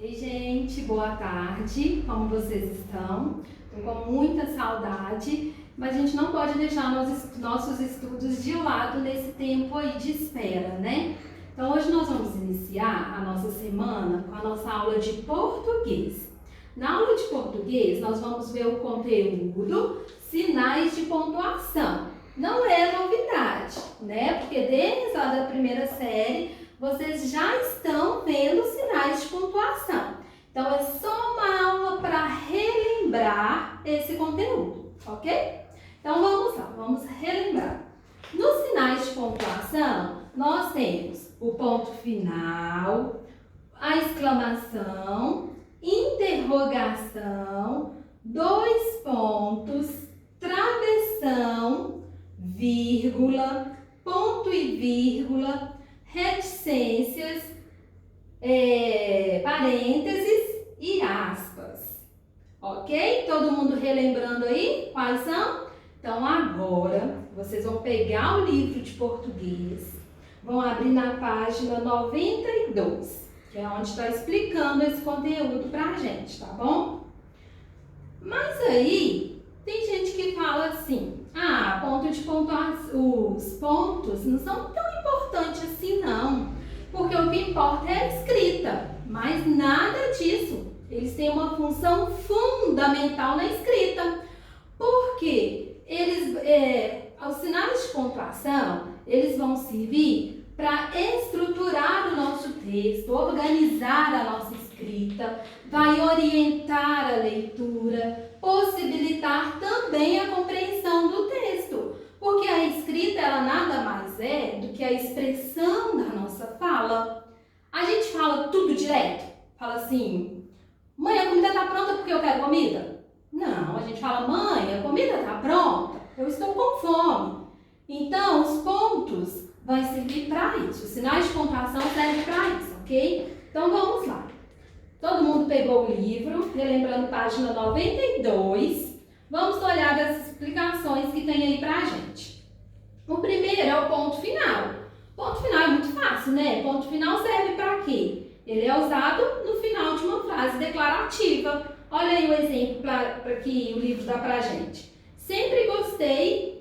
Ei, gente, boa tarde. Como vocês estão? Estou com muita saudade, mas a gente não pode deixar nossos estudos de lado nesse tempo aí de espera, né? Então, hoje nós vamos iniciar a nossa semana com a nossa aula de português. Na aula de português, nós vamos ver o conteúdo sinais de pontuação. Não é novidade, né? Porque desde lá da primeira série, vocês já estão vendo sinais de pontuação. Então, é só uma aula para relembrar esse conteúdo, ok? Então, vamos lá, vamos relembrar. Nos sinais de pontuação, nós temos o ponto final, a exclamação, interrogação, dois pontos, travessão, vírgula, ponto e vírgula, reticências, parênteses e aspas. Ok? Todo mundo relembrando aí quais são? Então, agora, vocês vão pegar o livro de português, vão abrir na página 92, que é onde está explicando esse conteúdo pra gente, tá bom? Mas aí, tem gente que fala assim, ponto de pontuação, os pontos não são tão importantes assim não, porque o que importa é a escrita, mas nada disso. Eles têm uma função fundamental na escrita, porque os sinais de pontuação, eles vão servir para estruturar o nosso texto, organizar a nossa escrita, vai orientar a leitura, possibilitar também a compreensão do texto, porque a escrita ela nada mais é do que a expressão da nossa fala. A gente fala tudo direto, fala assim, mãe, a comida está pronta porque eu quero comida? Não, a gente fala, mãe, a comida está pronta, eu estou com fome. Então, os pontos vão servir para isso, os sinais de pontuação servem para isso, ok? Então, vamos lá. Todo mundo pegou o livro, relembrando página 92. Vamos olhar as explicações que tem aí pra gente. O primeiro é o ponto final. Ponto final é muito fácil, né? Ponto final serve para quê? Ele é usado no final de uma frase declarativa. Olha aí o exemplo para que o livro dá pra gente. Sempre gostei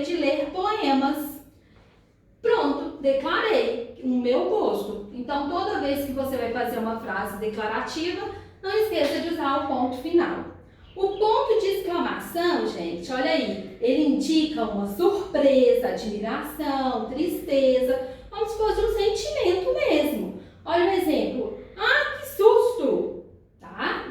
de ler poemas. Pronto, declarei o meu gosto. Então, toda vez que você vai fazer uma frase declarativa, não esqueça de usar o ponto final. O ponto de exclamação, gente, olha aí, ele indica uma surpresa, admiração, tristeza, como se fosse um sentimento mesmo. Olha o exemplo. Que susto! Tá?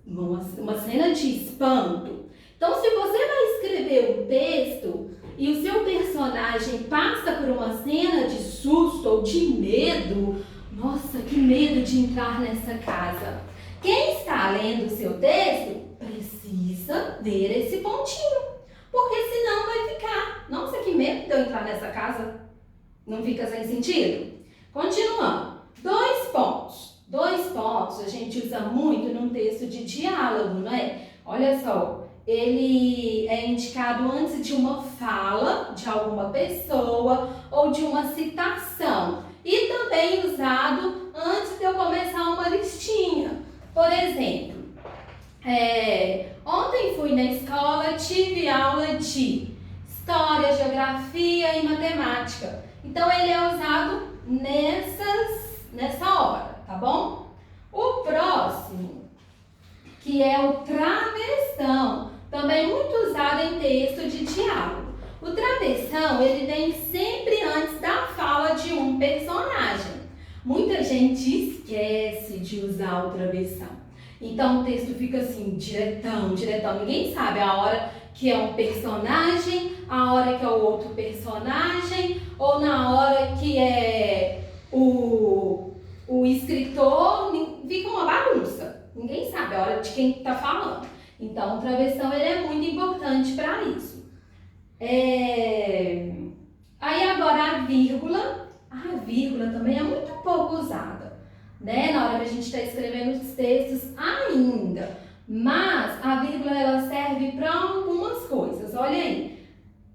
Uma cena de espanto. Então, se você vai escrever um texto e o seu personagem passa por uma cena de susto ou de medo, nossa, que medo de entrar nessa casa. Quem está lendo o seu texto precisa ver esse pontinho, porque senão vai ficar, nossa, que medo de eu entrar nessa casa. Não fica sem sentido? Continuando. Dois pontos. Dois pontos a gente usa muito num texto de diálogo, não é? Olha só. Ele é indicado antes de uma fala de alguma pessoa ou de uma citação. E também usado antes de eu começar uma listinha. Por exemplo, ontem fui na escola, tive aula de história, geografia e matemática. Então, ele é usado nessa hora, tá bom? O próximo, que é o travessão. Também muito usado em texto de diálogo. O travessão, ele vem sempre antes da fala de um personagem. Muita gente esquece de usar o travessão. Então, o texto fica assim, diretão. Ninguém sabe a hora que é um personagem, a hora que é o outro personagem, ou na hora que é o escritor. Fica uma bagunça. Ninguém sabe a hora de quem está falando. Então, o travessão ele é muito importante para isso. Aí agora a vírgula também é muito pouco usada, né? Na hora que a gente está escrevendo os textos ainda. Mas a vírgula ela serve para algumas coisas, olha aí.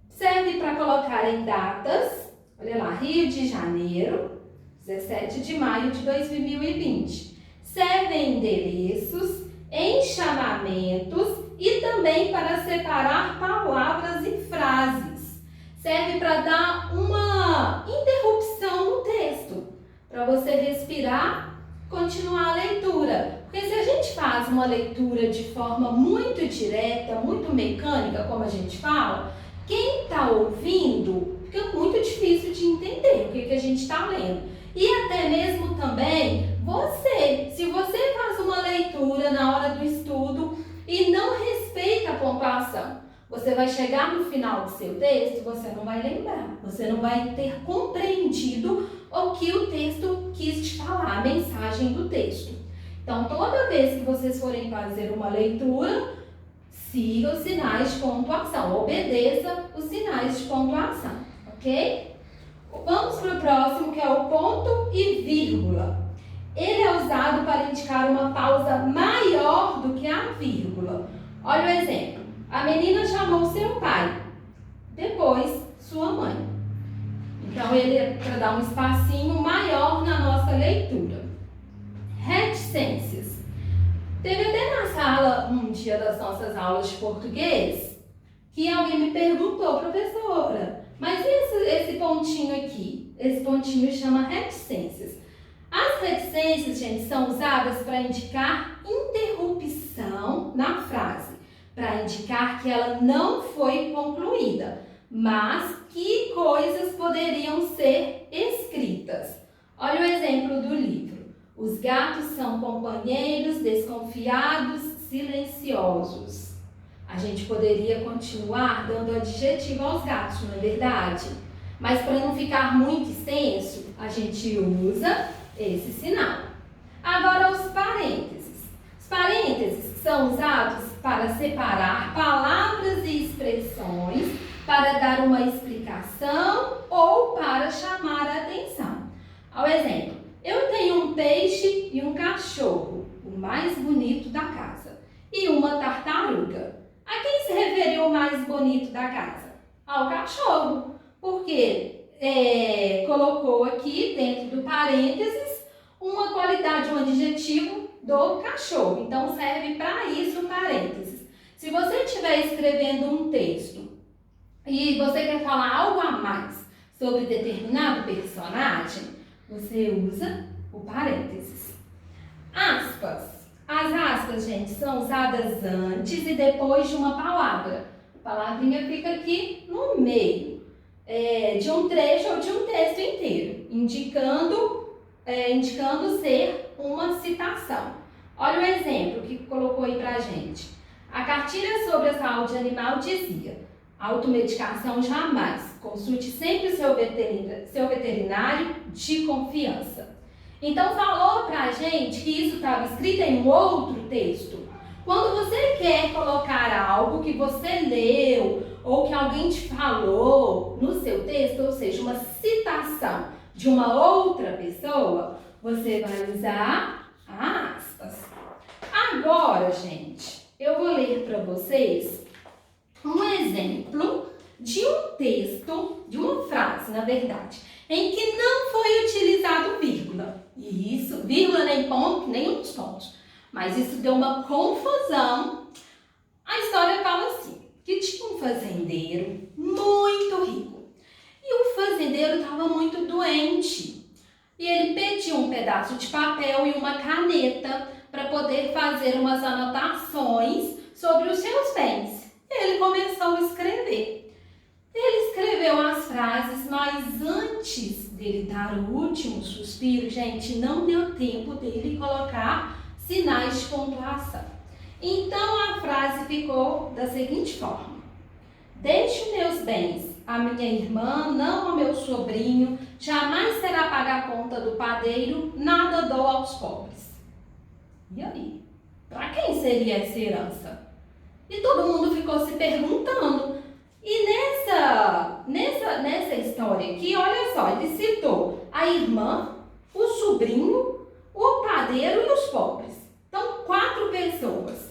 Serve para colocar em datas, olha lá, Rio de Janeiro, 17 de maio de 2020. serve em endereços, em chamamentos e também para separar palavras e frases. Serve para dar uma interrupção no texto, para você respirar, continuar a leitura. Porque se a gente faz uma leitura de forma muito direta, muito mecânica, como a gente fala, quem está ouvindo fica muito difícil de entender o que a gente está lendo. E até mesmo também você, se você faz uma leitura na hora do estudo e não respeita a pontuação, você vai chegar no final do seu texto, você não vai lembrar, você não vai ter compreendido o que o texto quis te falar, a mensagem do texto. Então, toda vez que vocês forem fazer uma leitura, siga os sinais de pontuação, obedeça os sinais de pontuação, ok? Vamos para o próximo, que é o ponto e vírgula. Ele é usado para indicar uma pausa maior do que a vírgula. Olha o exemplo. A menina chamou seu pai, depois sua mãe. Então, ele é para dar um espacinho maior na nossa leitura. Reticências. Teve até na sala, um dia das nossas aulas de português, que alguém me perguntou, professora, mas esse pontinho aqui? Esse pontinho chama reticências. As reticências, gente, são usadas para indicar interrupção na frase, para indicar que ela não foi concluída, mas que coisas poderiam ser escritas. Olha o exemplo do livro. Os gatos são companheiros desconfiados, silenciosos. A gente poderia continuar dando adjetivo aos gatos, não é verdade? Mas para não ficar muito extenso, a gente usa esse sinal. Agora os parênteses. Os parênteses são usados para separar palavras e expressões, para dar uma explicação ou para chamar a atenção. Ao exemplo, eu tenho um peixe e um cachorro, o mais bonito da casa, e uma tartaruga. A quem se referiu o mais bonito da casa? Ao cachorro, porque colocou aqui dentro do parênteses uma qualidade, um adjetivo do cachorro. Então serve para isso o parênteses. Se você estiver escrevendo um texto e você quer falar algo a mais sobre determinado personagem, você usa o parênteses. Aspas. As aspas, gente, são usadas antes e depois de uma palavra. A palavrinha fica aqui no meio de um trecho ou de um texto inteiro, indicando ser uma citação. Olha o exemplo que colocou aí pra gente. A cartilha sobre a saúde animal dizia: automedicação jamais. Consulte sempre o seu veterinário de confiança. Então, falou pra gente que isso estava escrito em um outro texto. Quando você quer colocar algo que você leu ou que alguém te falou no seu texto, ou seja, uma citação de uma outra pessoa, você vai usar aspas. Agora, gente, eu vou ler para vocês um exemplo de um texto, de uma frase, na verdade, em que não foi utilizado vírgula. E isso, vírgula nem ponto, nenhum dos pontos. Mas isso deu uma confusão. A história fala assim, que tinha um fazendeiro muito rico. E o fazendeiro estava muito doente. E ele pediu um pedaço de papel e uma caneta para poder fazer umas anotações sobre os seus bens. E ele começou a escrever. Ele escreveu as frases, mas antes dele dar o último suspiro, gente, não deu tempo dele colocar sinais de pontuação. Então a frase ficou da seguinte forma: deixe meus bens à minha irmã, não ao meu sobrinho, jamais será pagar a conta do padeiro, nada dou aos pobres. E aí? Para quem seria essa herança? E todo mundo ficou se perguntando. E nessa história aqui, olha só, ele citou a irmã, o sobrinho, o padeiro e os pobres. Então, 4 pessoas.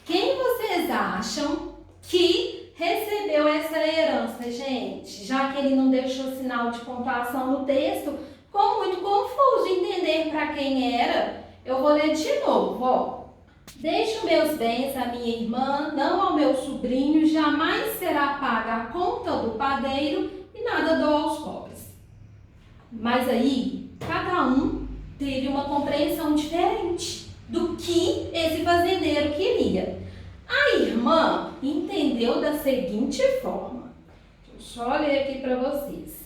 Quem vocês acham que recebeu essa herança, gente? Já que ele não deixou sinal de pontuação no texto, ficou muito confuso entender para quem era. Eu vou ler de novo, ó. Deixo meus bens à minha irmã, não ao meu sobrinho, jamais será paga a conta do padeiro e nada dou aos pobres. Mas aí, cada um teve uma compreensão diferente do que esse fazendeiro queria. A irmã entendeu da seguinte forma. Deixa eu só ler aqui para vocês.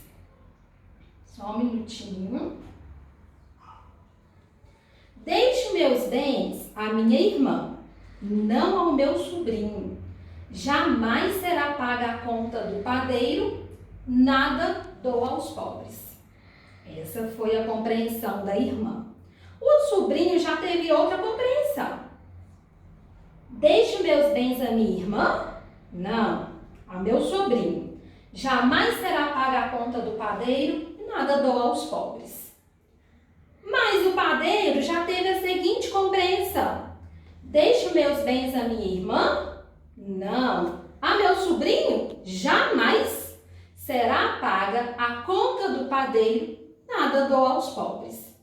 Só um minutinho. Deixo meus bens à minha irmã, não ao meu sobrinho. Jamais será paga a conta do padeiro, nada dou aos pobres. Essa foi a compreensão da irmã. O sobrinho já teve outra compreensão. Deixo meus bens à minha irmã? Não, a meu sobrinho. Jamais será paga a conta do padeiro e nada dou aos pobres. Mas o padeiro já teve a seguinte compreensão. Deixo meus bens à minha irmã? Não, a meu sobrinho? Jamais será paga a conta do padeiro, nada dou aos pobres.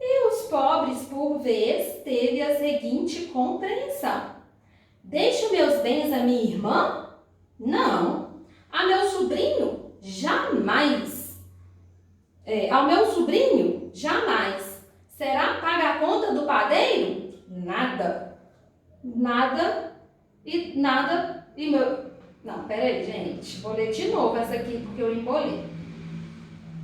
E os pobres, por vez, teve a seguinte compreensão. Deixo meus bens à minha irmã? Não. A meu sobrinho? Jamais. Ao meu sobrinho? Jamais. Será paga a conta do padeiro? Nada. Nada e nada e meu... Não, peraí, gente. Vou ler de novo essa aqui porque eu embolei.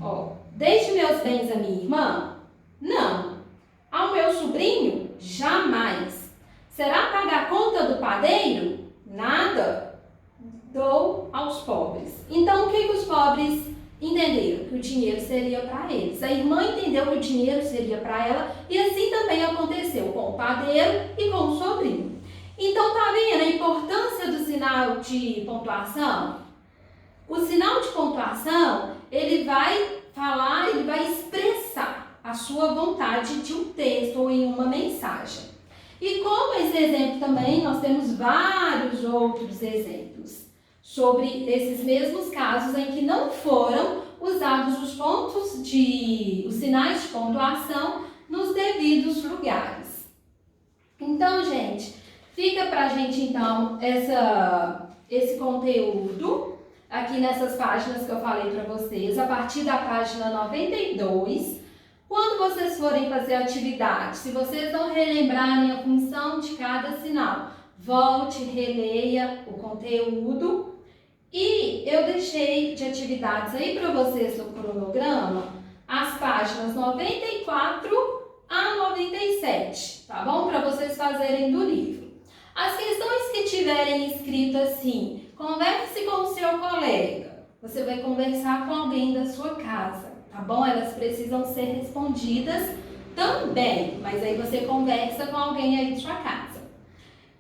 Ó. Deixe meus bens à minha irmã? Não. Ao meu sobrinho? Jamais. Será pagar a conta do padeiro? Nada. Dou aos pobres. Então, o que os pobres entenderam? Que o dinheiro seria para eles. A irmã entendeu que o dinheiro seria para ela e assim também aconteceu com o padeiro e com o sobrinho. Então, tá vendo a importância do sinal de pontuação? O sinal de pontuação, ele vai falar, ele vai expressar a sua vontade de um texto ou em uma mensagem. E como esse exemplo também, nós temos vários outros exemplos sobre esses mesmos casos em que não foram usados os sinais de pontuação nos devidos lugares. Então, gente, fica pra gente então esse conteúdo aqui nessas páginas que eu falei para vocês, a partir da página 92. Quando vocês forem fazer atividade, se vocês não relembrarem a função de cada sinal, volte, releia o conteúdo. E eu deixei de atividades aí para vocês no cronograma as páginas 94 a 97, tá bom? Para vocês fazerem do livro. As questões que tiverem escrito assim, converse com o seu colega. Você vai conversar com alguém da sua casa, tá bom? Elas precisam ser respondidas também, mas aí você conversa com alguém aí de sua casa.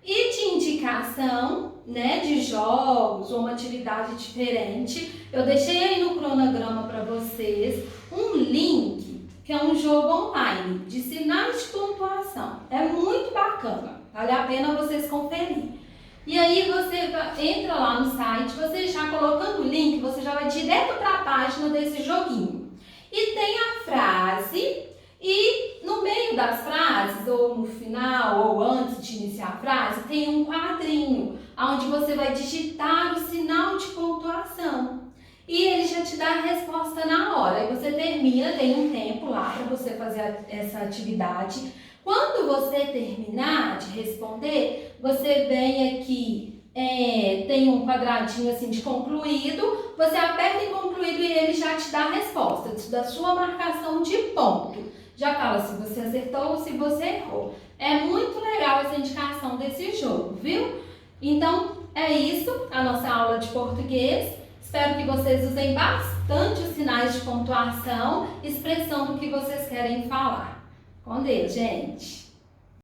E de indicação, né, de jogos ou uma atividade diferente, eu deixei aí no cronograma para vocês um link, que é um jogo online de sinais de pontuação. É muito bacana, vale a pena vocês conferirem. E aí você entra lá no site, você já colocando o link, você já vai direto para a página desse joguinho. E tem a frase, e no meio das frases, ou no final, ou antes de iniciar a frase, tem um quadrinho, onde você vai digitar o sinal de pontuação. E ele já te dá a resposta na hora. Aí você termina, tem um tempo lá para você fazer essa atividade. Quando você terminar de responder, você vem aqui, tem um quadradinho assim de concluído, você aperta em concluído e ele já te dá a resposta, te dá a sua marcação de ponto. Já fala se você acertou ou se você errou. É muito legal essa indicação desse jogo, viu? Então, é isso, a nossa aula de português. Espero que vocês usem bastante os sinais de pontuação, expressando o que vocês querem falar. Com Deus, gente!